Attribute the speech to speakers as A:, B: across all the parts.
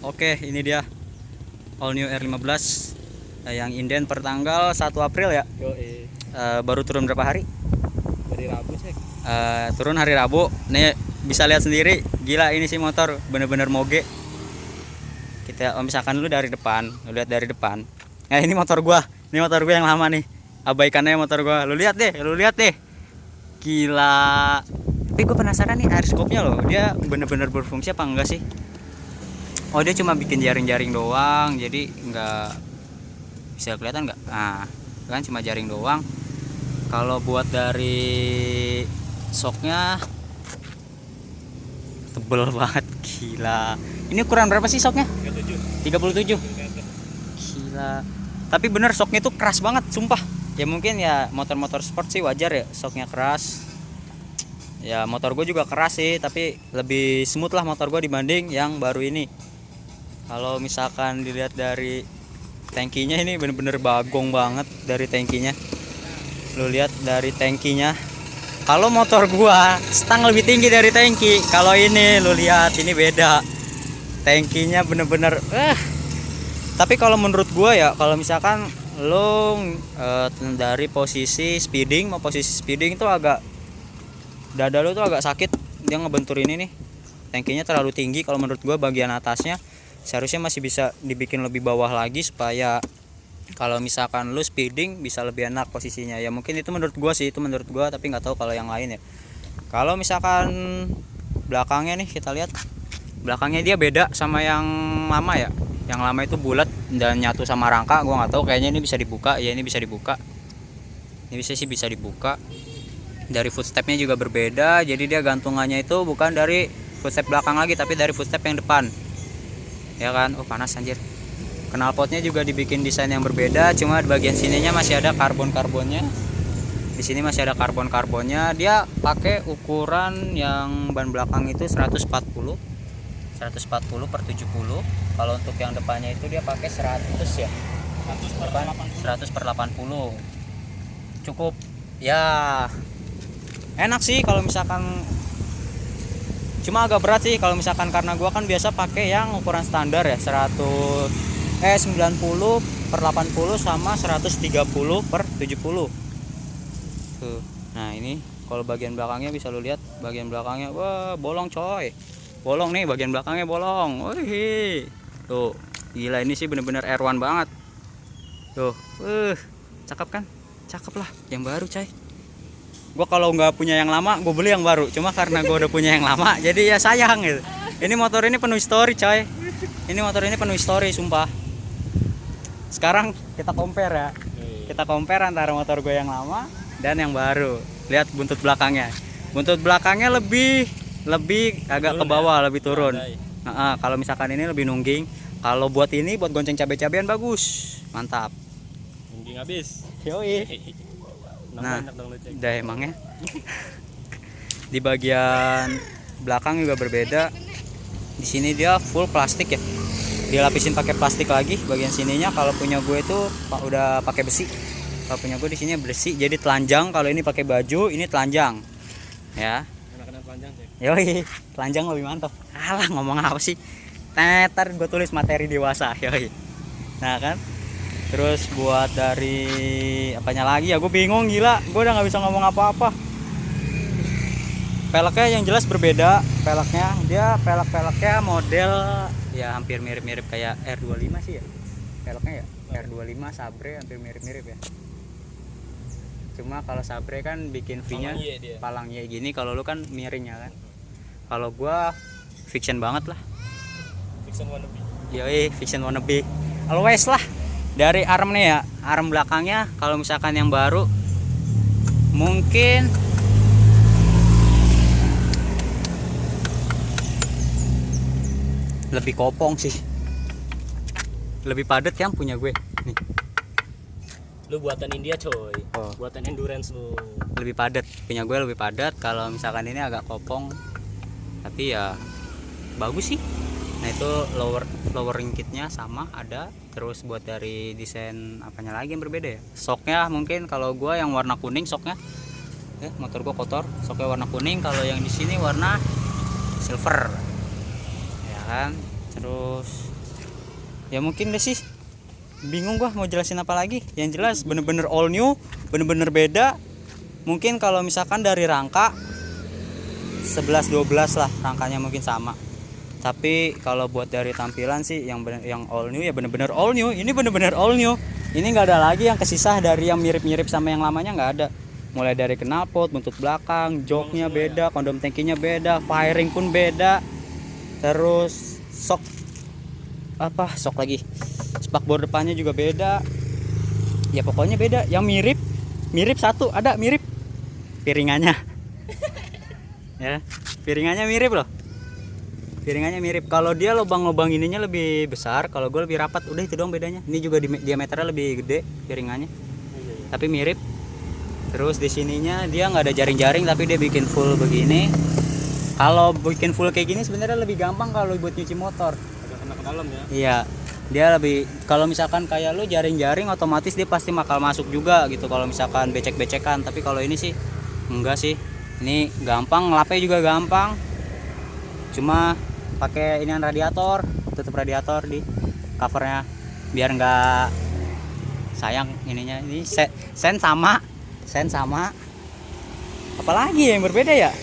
A: Oke, ini dia All New R15 yang inden per tanggal 1 April ya. Baru turun berapa hari?
B: Dari Rabu cek.
A: Turun hari Rabu. Nih bisa lihat sendiri, gila ini sih motor bener-bener moge. Kita misalkan lu dari depan, lu lihat dari depan. Nah, ini motor gua yang lama nih. Abaikannya motor gua. Lu lihat deh. Gila. Tapi gue penasaran nih airscope-nya loh. Dia bener-bener berfungsi apa enggak sih? Oh, dia cuma bikin jaring-jaring doang, jadi nggak bisa kelihatan nggak? Nah, kan cuma jaring doang. Kalau buat dari soknya tebel banget, gila. Ini ukuran berapa sih soknya? 37. Gila. Tapi bener soknya tuh keras banget, sumpah. Ya mungkin ya motor-motor sport sih wajar ya soknya keras. Ya motor gue juga keras sih, tapi lebih smooth lah motor gue dibanding yang baru ini. Kalau misalkan dilihat dari tangkinya, ini bener-bener bagong banget dari tangkinya. Lu lihat dari tangkinya. Kalau motor gua stang lebih tinggi dari tangki. Kalau ini lu lihat, ini beda. Tangkinya bener-bener Tapi kalau menurut gua ya, kalau misalkan lu dari posisi speeding mau posisi speeding itu agak dada lu tuh agak sakit, dia ngebentur ini nih. Tangkinya terlalu tinggi. Kalau menurut gua bagian atasnya seharusnya masih bisa dibikin lebih bawah lagi supaya kalau misalkan lu speeding bisa lebih enak posisinya. Ya mungkin itu menurut gua sih, tapi nggak tahu kalau yang lain ya. Kalau misalkan belakangnya nih kita lihat, belakangnya dia beda sama yang lama ya. Yang lama itu bulat dan nyatu sama rangka. Gua nggak tahu, kayaknya ini bisa dibuka. Ya ini bisa dibuka. Ini bisa dibuka. Dari footstepnya juga berbeda. Jadi dia gantungannya itu bukan dari footstep belakang lagi, tapi dari footstep yang depan. Ya kan? Oh panas anjir. Knalpotnya juga dibikin desain yang berbeda, cuma di bagian sininya masih ada karbon-karbonnya. Di sini masih ada karbon-karbonnya. Dia pakai ukuran yang ban belakang itu 140 per 70. Kalau untuk yang depannya itu dia pakai 100 ya. 100 per 80. Cukup ya. Enak sih kalau misalkan, cuma agak berat sih kalau misalkan karena gua kan biasa pakai yang ukuran standar ya, 90 per 80 sama 130 per 70 tuh. Nah ini kalau bagian belakangnya bisa lu lihat, bagian belakangnya wah bolong coy, bolong nih bagian belakangnya bolong. Wih tuh, gila ini sih bener-bener R1 banget tuh. Cakep kan, cakep lah yang baru coy. Gua kalau nggak punya yang lama gue beli yang baru, cuma karena gue udah punya yang lama jadi ya sayang gitu. Ini motor ini penuh story coy, ini motor ini penuh story sumpah. Sekarang kita compare ya, kita compare antara motor gue yang lama dan yang baru. Lihat buntut belakangnya, lebih agak ke bawah, lebih turun. Kalau misalkan ini lebih nungging. Kalau buat ini buat gonceng cabai-cabean bagus, mantap.
B: Nungging habis.
A: Yoi. Nah, udah emangnya. Di bagian belakang juga berbeda. Di sini dia full plastik ya. Dilapisin pakai plastik lagi bagian sininya. Kalau punya gue itu udah pakai besi. Kalau punya gue di sini besi, jadi telanjang. Kalau ini pakai baju, ini telanjang. Ya.
B: Enak-enak telanjang sih.
A: Yoi, telanjang lebih mantap. Alah, ngomong apa sih? Ntar gue tulis materi dewasa. Yoi. Nah kan. Terus buat dari apanya lagi ya, gue bingung gila. Gue udah nggak bisa ngomong apa-apa. Peleknya yang jelas berbeda. Peleknya peleknya model ya hampir mirip-mirip kayak R25 sih ya. Peleknya ya R25 Sabre hampir mirip-mirip ya. Cuma kalau Sabre kan bikin V-nya palang Y gini, kalau lu kan miring ya kan. Kalau gua fiction banget lah.
B: Fiction wannabe.
A: Yoi, fiction wannabe. Always lah. Dari arm nih ya, arm belakangnya kalau misalkan yang baru mungkin lebih kopong sih, lebih padat yang punya gue nih.
B: Lu buatan India coy. Buatan endurance lu.
A: Lebih padat punya gue, lebih padat. Kalau misalkan ini agak kopong, tapi ya bagus sih. Nah itu lowering kitnya sama ada. Terus buat dari desain apanya lagi yang berbeda ya, soknya mungkin kalau gue yang warna kuning soknya. Motor gue kotor, soknya warna kuning. Kalau yang di sini warna silver ya kan. Terus ya mungkin deh sih, bingung gua mau jelasin apa lagi. Yang jelas bener-bener all new, bener-bener beda. Mungkin kalau misalkan dari rangka 11-12 lah rangkanya mungkin sama. Tapi kalau buat dari tampilan sih yang yang all new ya bener-bener all new. Ini bener-bener all new. Ini nggak ada lagi yang kesisah dari yang mirip-mirip sama yang lamanya, nggak ada. Mulai dari knalpot, buntut belakang, joknya beda, kondom tankinya beda, firing pun beda. Terus sok lagi, spakbor depannya juga beda. Ya pokoknya beda. Yang mirip satu ada mirip piringannya. Ya piringannya mirip loh, piringannya mirip. Kalau dia lubang-lubang ininya lebih besar, kalau gue lebih rapat. Udah itu doang bedanya. Ini juga diameternya lebih gede piringannya, tapi mirip. Terus di sininya dia nggak ada jaring-jaring, tapi dia bikin full begini. Kalau bikin full kayak gini sebenarnya lebih gampang kalau buat nyuci motor.
B: Agak ke dalam ya.
A: Iya, dia lebih, kalau misalkan kayak lu jaring-jaring otomatis dia pasti bakal masuk juga gitu kalau misalkan becek-becekan. Tapi kalau ini sih enggak sih. Ini gampang, ngelapnya juga gampang. Cuma pakai inian radiator, tutup radiator di covernya biar enggak sayang ininya. Ini sen sama. Apalagi yang berbeda ya?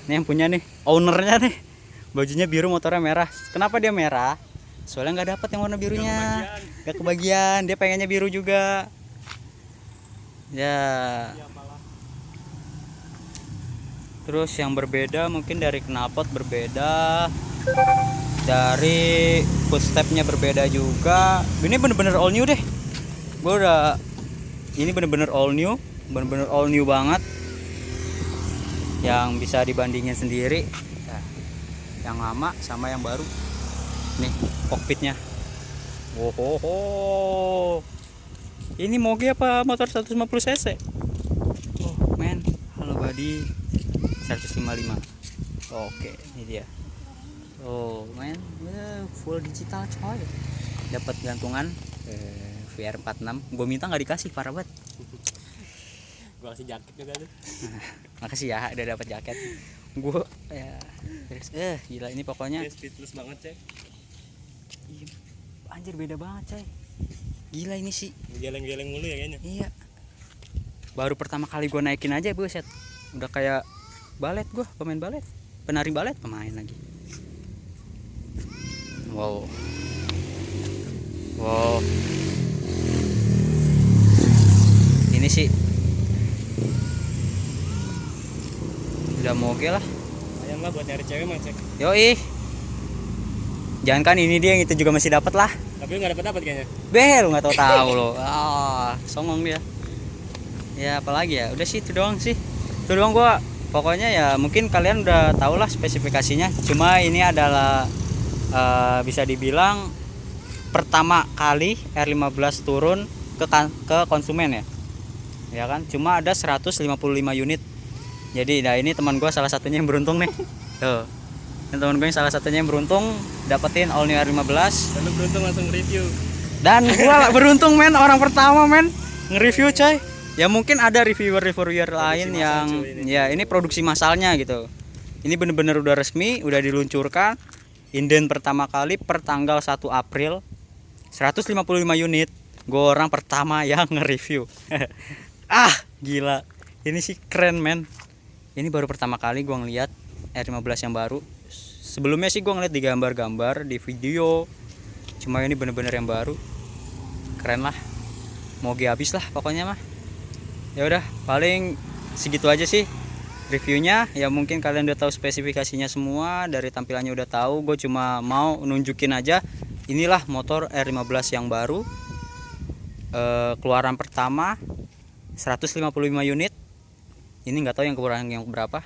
A: Ini yang punya nih, ownernya nih. Bajunya biru, motornya merah. Kenapa dia merah? Soalnya nggak dapet yang warna birunya. Gak kebagian. Dia pengennya biru juga. Ya. Terus yang berbeda mungkin dari knalpot berbeda, dari footstepnya berbeda juga. Ini bener-bener all new deh. Ini bener-bener all new banget. Yang bisa dibandingin sendiri. Yang lama sama yang baru. Nih kokpitnya. Wohoho. Ini moge apa motor 150 cc? Oh men, halo body 155. Oke, ini dia. Oh men, full digital coy. Dapat gantungan VR46. Gue minta nggak dikasih, parah banget.
B: Gua kasih jaket juga tuh.
A: Makasih ya, udah dapat jaket. Gue ya terus gila ini pokoknya.
B: Speedless banget, Cek.
A: Anjir beda banget, coy. Gila ini sih.
B: Geleng-geleng mulu ya kayaknya.
A: Iya. Baru pertama kali gue naikin aja, buset. Udah kayak balet gue, pemain balet. Penari balet, pemain lagi. Wow. Ini sih udah moge lah.
B: Lumayan lah buat nyari cewek mah, Cek.
A: Yoi. Jangan kan ini dia yang itu juga masih dapat lah.
B: Tapi nggak dapat kayaknya.
A: Lu nggak tahu lo. Songong dia. Ya apalagi ya. Udah sih itu doang sih. Itu doang gua. Pokoknya ya mungkin kalian udah tau lah spesifikasinya. Cuma ini adalah bisa dibilang pertama kali R15 turun ke konsumen ya. Ya kan? Cuma ada 155 unit. Jadi nah ini teman gue salah satunya yang beruntung nih. Tuh. Ini teman gue yang salah satunya yang beruntung dapetin all new R15.
B: Dan lu beruntung langsung review.
A: Dan gue beruntung men, orang pertama men nge-review coy. Ya mungkin ada reviewer lain yang ya ini produksi massalnya gitu. Ini bener-bener udah resmi, udah diluncurkan. Inden pertama kali per tanggal 1 April. 155 unit. Gue orang pertama yang nge-review. Gila. Ini sih keren men. Ini baru pertama kali gue ngeliat R15 yang baru. Sebelumnya sih gue ngeliat di gambar-gambar, di video. Cuma ini bener-bener yang baru. Keren lah. Moge habis lah pokoknya mah. Ya udah, paling segitu aja sih reviewnya. Ya mungkin kalian udah tahu spesifikasinya semua, dari tampilannya udah tahu. Gue cuma mau nunjukin aja. Inilah motor R15 yang baru. Keluaran pertama 155 unit. Ini nggak tahu yang keluaran yang berapa.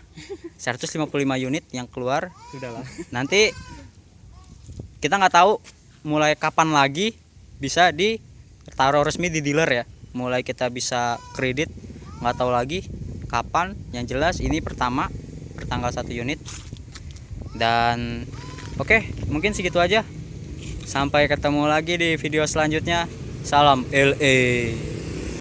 A: 155 unit yang keluar.
B: Sudahlah.
A: Nanti kita nggak tahu mulai kapan lagi bisa ditaruh resmi di dealer ya. Mulai kita bisa kredit, nggak tahu lagi kapan. Yang jelas ini pertama pertanggal 1 unit. Dan oke, mungkin segitu aja. Sampai ketemu lagi di video selanjutnya. Salam LA.